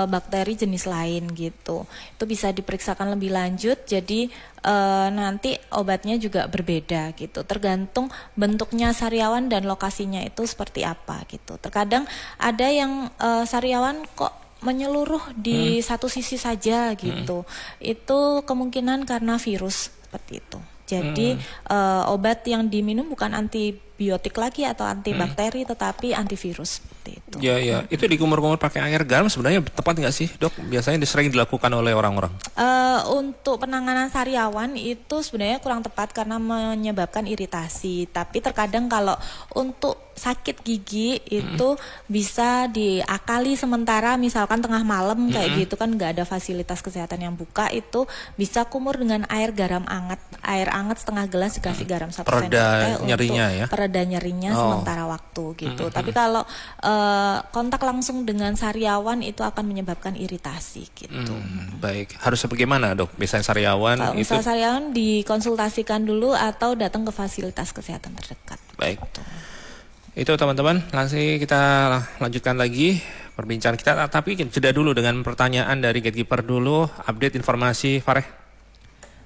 bakteri jenis lain gitu. Itu bisa diperiksakan lebih lanjut. Jadi nanti obatnya juga berbeda gitu. Tergantung bentuknya sariawan dan lokasinya itu seperti apa gitu. Terkadang ada yang sariawan kok menyeluruh di satu sisi saja gitu. Itu kemungkinan karena virus seperti itu. Jadi obat yang diminum bukan antibiotik lagi atau antibakteri, tetapi antivirus seperti itu. Ya. Itu dikumur-kumur pakai air garam sebenarnya tepat nggak sih, Dok? Biasanya sering dilakukan oleh orang-orang. Untuk penanganan sariawan itu sebenarnya kurang tepat karena menyebabkan iritasi. Tapi terkadang kalau untuk sakit gigi itu bisa diakali sementara, misalkan tengah malam kayak gitu kan nggak ada fasilitas kesehatan yang buka, itu bisa kumur dengan air garam anget, air anget setengah gelas dikasih garam 1 sendok teh nyerinya untuk ya? pereda nyerinya sementara waktu gitu. Tapi kalau kontak langsung dengan sariawan itu akan menyebabkan iritasi gitu. Baik, harus bagaimana, Dok? Biasanya sariawan Kalau itu misalnya sariawan dikonsultasikan dulu atau datang ke fasilitas kesehatan terdekat. baik. Gitu. Itu teman-teman, langsung kita lanjutkan lagi perbincangan kita, tapi jeda dulu dengan pertanyaan dari gatekeeper dulu, update informasi Fareh.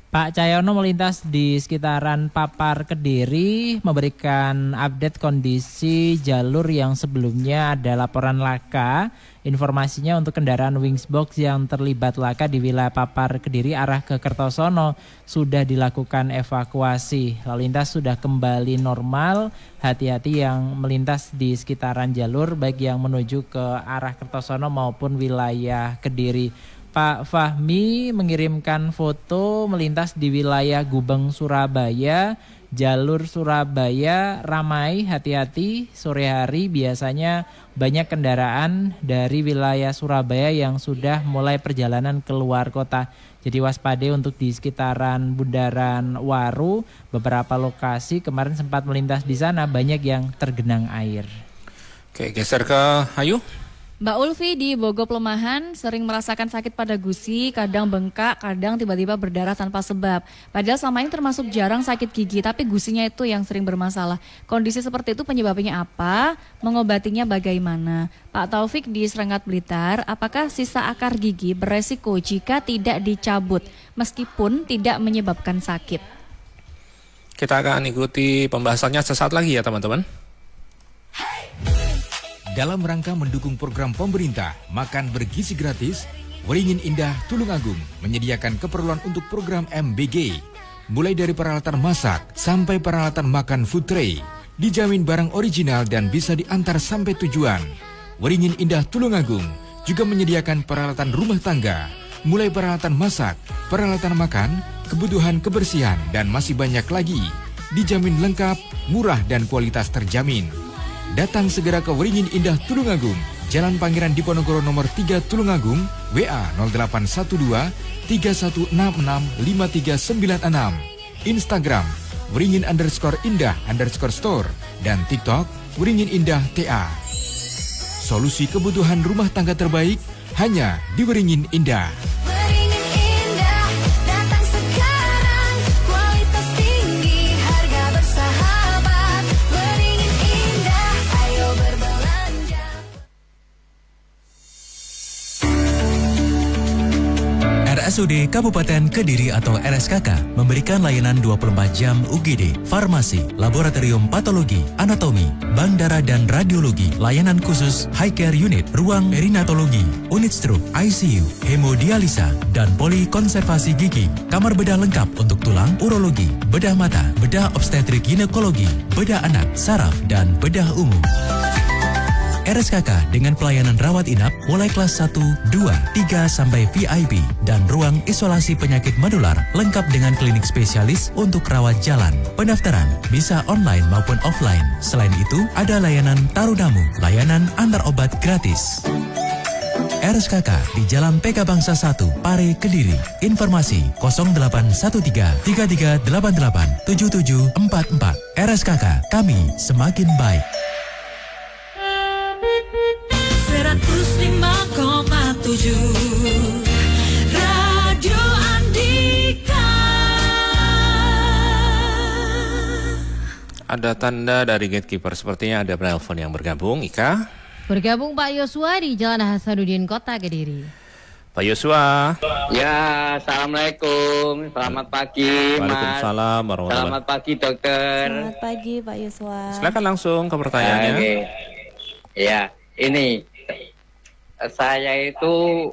Pak Cahyono melintas di sekitaran Papar Kediri memberikan update kondisi jalur yang sebelumnya ada laporan laka. Informasinya untuk kendaraan Wingsbox yang terlibat laka di wilayah Papar Kediri arah ke Kertosono sudah dilakukan evakuasi. Lalu lintas sudah kembali normal. Hati-hati yang melintas di sekitaran jalur baik yang menuju ke arah Kertosono maupun wilayah Kediri. Pak Fahmi mengirimkan foto melintas di wilayah Gubeng, Surabaya. Jalur Surabaya ramai, hati-hati sore hari biasanya banyak kendaraan dari wilayah Surabaya yang sudah mulai perjalanan keluar kota. Jadi waspada untuk di sekitaran Bundaran Waru, beberapa lokasi kemarin sempat melintas di sana banyak yang tergenang air. Oke, geser ke Ayu. Mbak Ulfi di Bogo Pelemahan sering merasakan sakit pada gusi, kadang bengkak, kadang tiba-tiba berdarah tanpa sebab. Padahal selama ini termasuk jarang sakit gigi, tapi gusinya itu yang sering bermasalah. Kondisi seperti itu penyebabnya apa? Mengobatinya bagaimana? Pak Taufik di Serenggat Blitar, apakah sisa akar gigi beresiko jika tidak dicabut meskipun tidak menyebabkan sakit? Kita akan ikuti pembahasannya sesaat lagi ya teman-teman. Dalam rangka mendukung program pemerintah Makan Bergizi Gratis, Waringin Indah Tulungagung menyediakan keperluan untuk program MBG. Mulai dari peralatan masak sampai peralatan makan food tray. Dijamin barang original dan bisa diantar sampai tujuan. Waringin Indah Tulungagung juga menyediakan peralatan rumah tangga. Mulai peralatan masak, peralatan makan, kebutuhan kebersihan, dan masih banyak lagi. Dijamin lengkap, murah, dan kualitas terjamin. Datang segera ke Waringin Indah Tulungagung, Jalan Pangeran Diponegoro nomor 3 Tulungagung, WA 0812 3166 5396, Instagram Waringin_Indah_Store, dan TikTok Waringin Indah TA. Solusi kebutuhan rumah tangga terbaik hanya di Waringin Indah. Waringin Indah, datang sekarang. Kualitas tinggi, harga bersahabat. Waringin Indah, ayo berbelanja. RSUD Kabupaten Kediri atau RSKK memberikan layanan 24 jam UGD, farmasi, laboratorium patologi, anatomi, bank darah dan radiologi, layanan khusus high care unit, ruang perinatologi, unit stroke, ICU, hemodialisa, dan polikonservasi gigi, kamar bedah lengkap untuk tulang, urologi, bedah mata, bedah obstetrik ginekologi, bedah anak, saraf, dan bedah umum. RSKK dengan pelayanan rawat inap mulai kelas 1, 2, 3 sampai VIP dan ruang isolasi penyakit menular lengkap dengan klinik spesialis untuk rawat jalan. Pendaftaran bisa online maupun offline. Selain itu, ada layanan tarudamu, layanan antar obat gratis. RSKK di Jalan PK Bangsa 1, Pare, Kediri. Informasi 0813 3388 7744. RSKK, kami semakin baik. 105,7 Radio Andika. Ada tanda dari gatekeeper, sepertinya ada penelpon yang bergabung. Ika. Bergabung Pak Yosua di Jalan Hasanuddin, Kota Kediri. Pak Yosua. Ya, assalamualaikum. Selamat pagi, Mas. Waalaikumsalam warahmatullahi Selamat pagi, dokter. Selamat pagi Pak Yuswa. Silakan langsung ke pertanyaannya. Oke. Ya, ini saya itu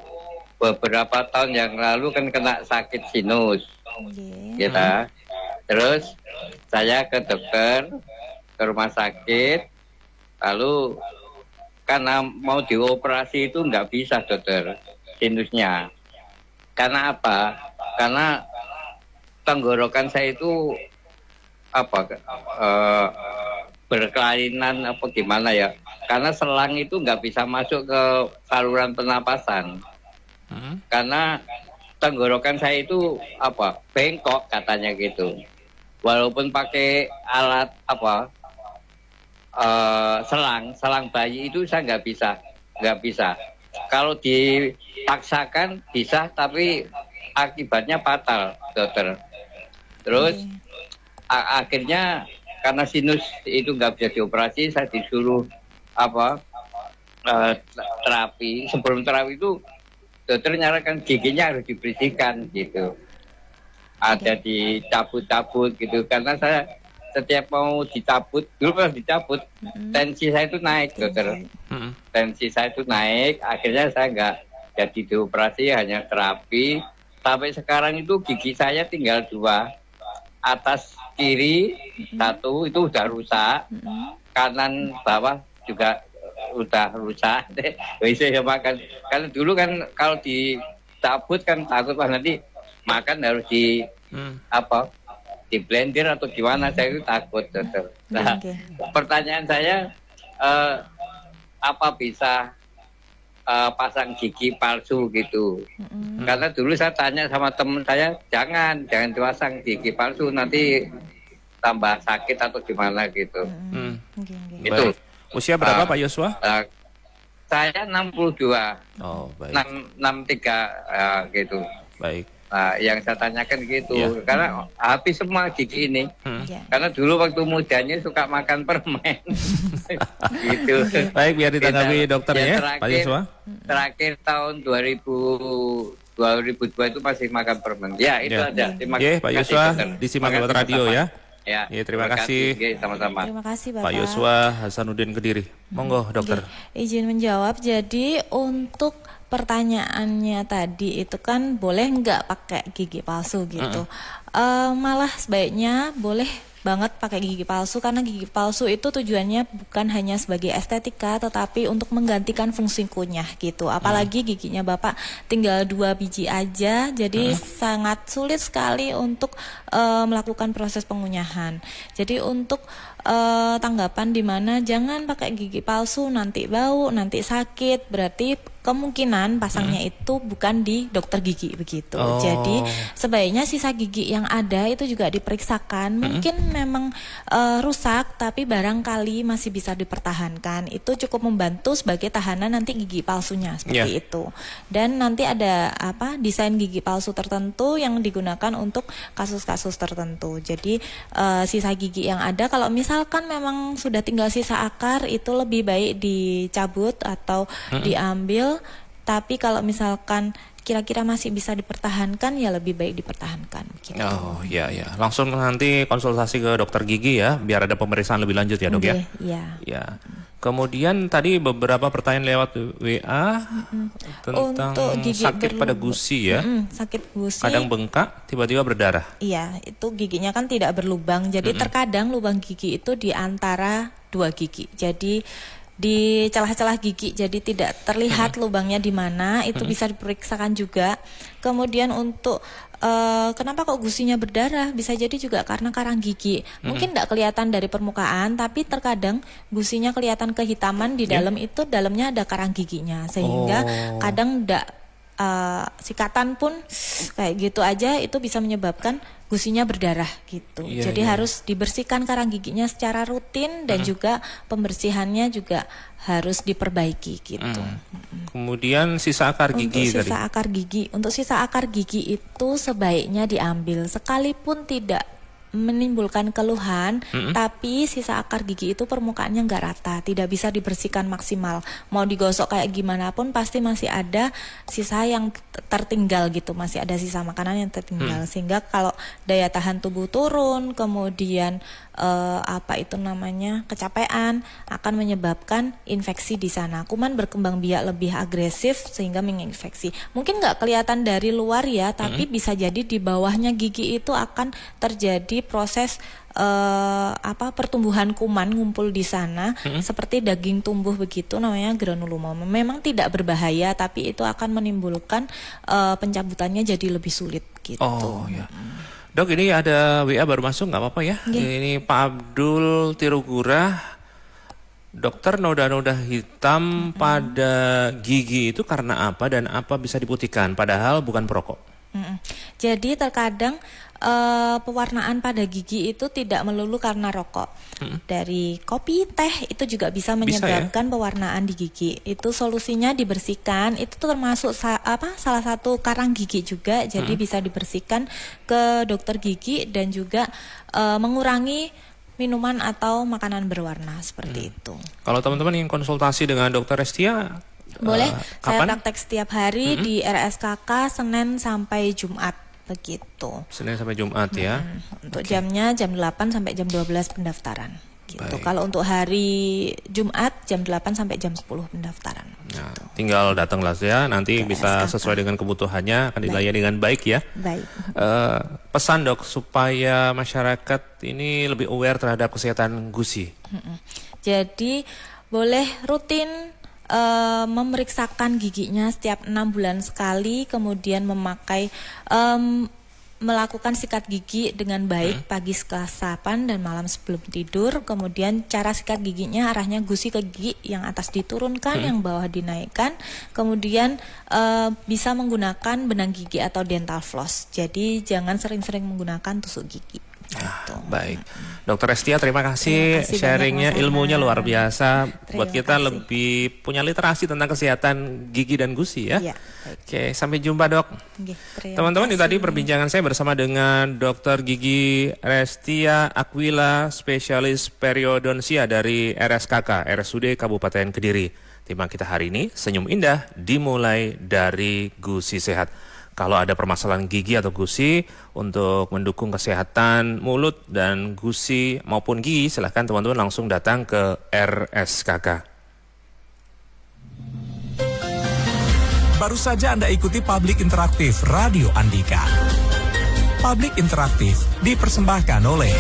beberapa tahun yang lalu kan kena sakit sinus, Oke. gitu. Terus saya ke dokter, ke rumah sakit, lalu karena mau dioperasi itu nggak bisa dokter sinusnya. Karena apa? Karena tenggorokan saya itu berkelainan apa gimana ya? Karena selang itu nggak bisa masuk ke saluran pernapasan. Karena tenggorokan saya itu bengkok katanya gitu. Walaupun pakai alat selang bayi itu saya nggak bisa. Kalau dipaksakan bisa, tapi akibatnya fatal, dokter. Terus akhirnya karena sinus itu nggak bisa dioperasi, saya disuruh terapi. Sebelum terapi itu dokter nyarakan giginya harus dibersihkan gitu. Ada dicabut-cabut gitu, karena saya setiap mau dicabut, dulu pernah dicabut, tensi saya itu naik, dokter. Tensi saya itu naik, akhirnya saya nggak jadi dioperasi, hanya terapi. Sampai sekarang itu gigi saya tinggal 2. Atas kiri 1 itu udah rusak, kanan bawah juga udah rusak. Bisa ya makan. Karena dulu kan kalau dicabut kan takut nanti makan harus di blender atau gimana, saya itu takut, dokter. Nah, pertanyaan saya apa bisa pasang gigi palsu gitu? Karena dulu saya tanya sama teman saya, jangan dipasang gigi palsu, nanti tambah sakit atau gimana gitu. Itu. Baik. Usia berapa Pak Yosua? Saya 62. Oh, baik. 63 gitu. Baik. Nah, yang saya tanyakan gitu, karena habis semua gigi ini. Karena dulu waktu mudanya suka makan permen. Gitu. Baik, biar ditanggapi dokter ya, Pak Yosua. Terakhir tahun 2002 itu masih makan permen. Ya, itu aja. Terima kasih, Pak Yosua, disimak lewat radio ya. Ya, terima kasih. Sama-sama. Terima kasih Bapak. Pak Yosua Hasanuddin Kediri. Monggo, dokter. Izin menjawab. Jadi untuk pertanyaannya tadi itu kan boleh nggak pakai gigi palsu gitu? Malah sebaiknya boleh banget pakai gigi palsu, karena gigi palsu itu tujuannya bukan hanya sebagai estetika tetapi untuk menggantikan fungsi kunyah gitu. Apalagi giginya Bapak tinggal 2 biji aja, jadi sangat sulit sekali untuk melakukan proses pengunyahan. Jadi untuk tanggapan di mana jangan pakai gigi palsu, nanti bau, nanti sakit, berarti kemungkinan pasangnya itu bukan di dokter gigi begitu. Jadi sebaiknya sisa gigi yang ada itu juga diperiksakan. Mungkin memang rusak tapi barangkali masih bisa dipertahankan. Itu cukup membantu sebagai tahanan nanti gigi palsunya seperti itu. Dan nanti ada desain gigi palsu tertentu yang digunakan untuk kasus-kasus tertentu. Jadi sisa gigi yang ada, kalau misalkan memang sudah tinggal sisa akar, itu lebih baik dicabut atau diambil. Tapi kalau misalkan kira-kira masih bisa dipertahankan, ya lebih baik dipertahankan. Gitu. Oh iya. Langsung nanti konsultasi ke dokter gigi ya, biar ada pemeriksaan lebih lanjut ya dok ya. Iya. Kemudian tadi beberapa pertanyaan lewat WA tentang sakit pada gusi ya. Sakit gusi. Kadang bengkak, tiba-tiba berdarah. Iya, itu giginya kan tidak berlubang. Jadi terkadang lubang gigi itu di antara 2 gigi. Jadi di celah-celah gigi, jadi tidak terlihat lubangnya di mana, itu bisa diperiksakan juga. Kemudian untuk kenapa kok gusinya berdarah, bisa jadi juga karena karang gigi. Mungkin tidak kelihatan dari permukaan, tapi terkadang gusinya kelihatan kehitaman di dalam, itu dalamnya ada karang giginya, sehingga kadang tidak sikatan pun kayak gitu aja itu bisa menyebabkan gusinya berdarah gitu. Jadi harus dibersihkan karang giginya secara rutin dan juga pembersihannya juga harus diperbaiki gitu. Kemudian sisa akar gigi untuk sisa akar gigi, untuk sisa akar gigi itu sebaiknya diambil sekalipun tidak menimbulkan keluhan, tapi sisa akar gigi itu permukaannya nggak rata, tidak bisa dibersihkan maksimal. Mau digosok kayak gimana pun pasti masih ada sisa yang tertinggal gitu, masih ada sisa makanan yang tertinggal, sehingga kalau daya tahan tubuh turun, kemudian kecapean, akan menyebabkan infeksi di sana. Kuman berkembang biak lebih agresif sehingga menginfeksi. Mungkin nggak kelihatan dari luar ya, tapi bisa jadi di bawahnya gigi itu akan terjadi Jadi proses pertumbuhan kuman ngumpul di sana seperti daging tumbuh begitu, namanya granuloma. Memang tidak berbahaya, tapi itu akan menimbulkan pencabutannya jadi lebih sulit gitu. Oh ya. Dok, ini ada WA baru masuk, nggak apa-apa ya? Ini Pak Abdul Tirugura. Dokter, noda-noda hitam pada gigi itu karena apa dan apa bisa diputihkan? Padahal bukan perokok. Jadi terkadang pewarnaan pada gigi itu tidak melulu karena rokok. Dari kopi, teh itu juga bisa menyebabkan pewarnaan di gigi. Itu solusinya dibersihkan. Itu termasuk salah satu karang gigi juga. Jadi bisa dibersihkan ke dokter gigi dan juga mengurangi minuman atau makanan berwarna seperti itu. Kalau teman-teman ingin konsultasi dengan Dokter Restia, boleh. Saya kapan? praktek setiap hari di RSKK Senin sampai Jumat begitu. Senin sampai Jumat ya. Untuk jamnya jam 8 sampai jam 12 pendaftaran. Gitu. Kalau untuk hari Jumat jam 8 sampai jam 10 pendaftaran. Nah, tinggal datanglah ya, nanti bisa sesuai dengan kebutuhannya, akan dilayani dengan baik ya. Baik. Pesan dok supaya masyarakat ini lebih aware terhadap kesehatan gusi. Jadi boleh rutin memeriksakan giginya setiap 6 bulan sekali, kemudian melakukan sikat gigi dengan baik pagi setelah sarapan dan malam sebelum tidur. Kemudian cara sikat giginya arahnya gusi ke gigi, yang atas diturunkan, yang bawah dinaikkan. Kemudian bisa menggunakan benang gigi atau dental floss. Jadi jangan sering-sering menggunakan tusuk gigi. Baik, Dokter Restia, terima kasih sharingnya, ilmunya luar biasa. Buat kita lebih punya literasi tentang kesehatan gigi dan gusi ya. Oke, sampai jumpa dok. Teman-teman, ini tadi perbincangan saya bersama dengan Dokter Gigi Restia Aquila, spesialis periodonsia dari RSKK RSUD Kabupaten Kediri. Tema kita hari ini, senyum indah dimulai dari gusi sehat. Kalau ada permasalahan gigi atau gusi, untuk mendukung kesehatan mulut dan gusi maupun gigi, silahkan teman-teman langsung datang ke RSKK. Baru saja Anda ikuti Publik Interaktif Radio Andika. Publik Interaktif dipersembahkan oleh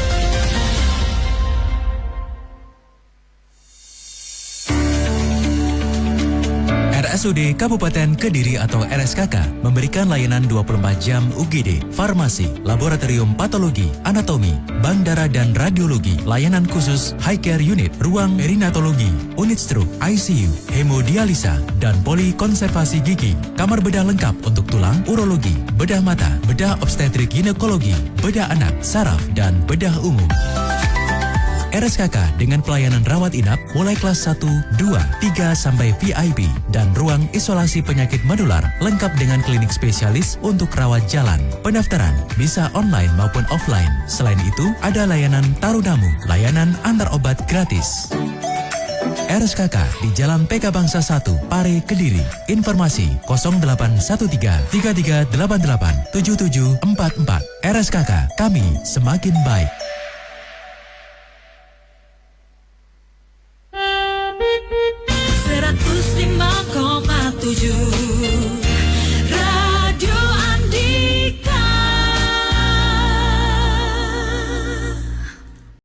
RSUD Kabupaten Kediri atau RSKK memberikan layanan 24 jam UGD, farmasi, laboratorium patologi, anatomi, bank darah dan radiologi, layanan khusus high care unit, ruang perinatologi, unit stroke, ICU, hemodialisa, dan polikonservasi gigi, kamar bedah lengkap untuk tulang, urologi, bedah mata, bedah obstetrik ginekologi, bedah anak, saraf, dan bedah umum. RSKK dengan pelayanan rawat inap mulai kelas 1, 2, 3 sampai VIP dan ruang isolasi penyakit menular lengkap dengan klinik spesialis untuk rawat jalan. Pendaftaran bisa online maupun offline. Selain itu, ada layanan tarudamu, layanan antar obat gratis. RSKK di Jalan PK Bangsa 1, Pare, Kediri. Informasi 0813 3388 7744. RSKK, kami semakin baik.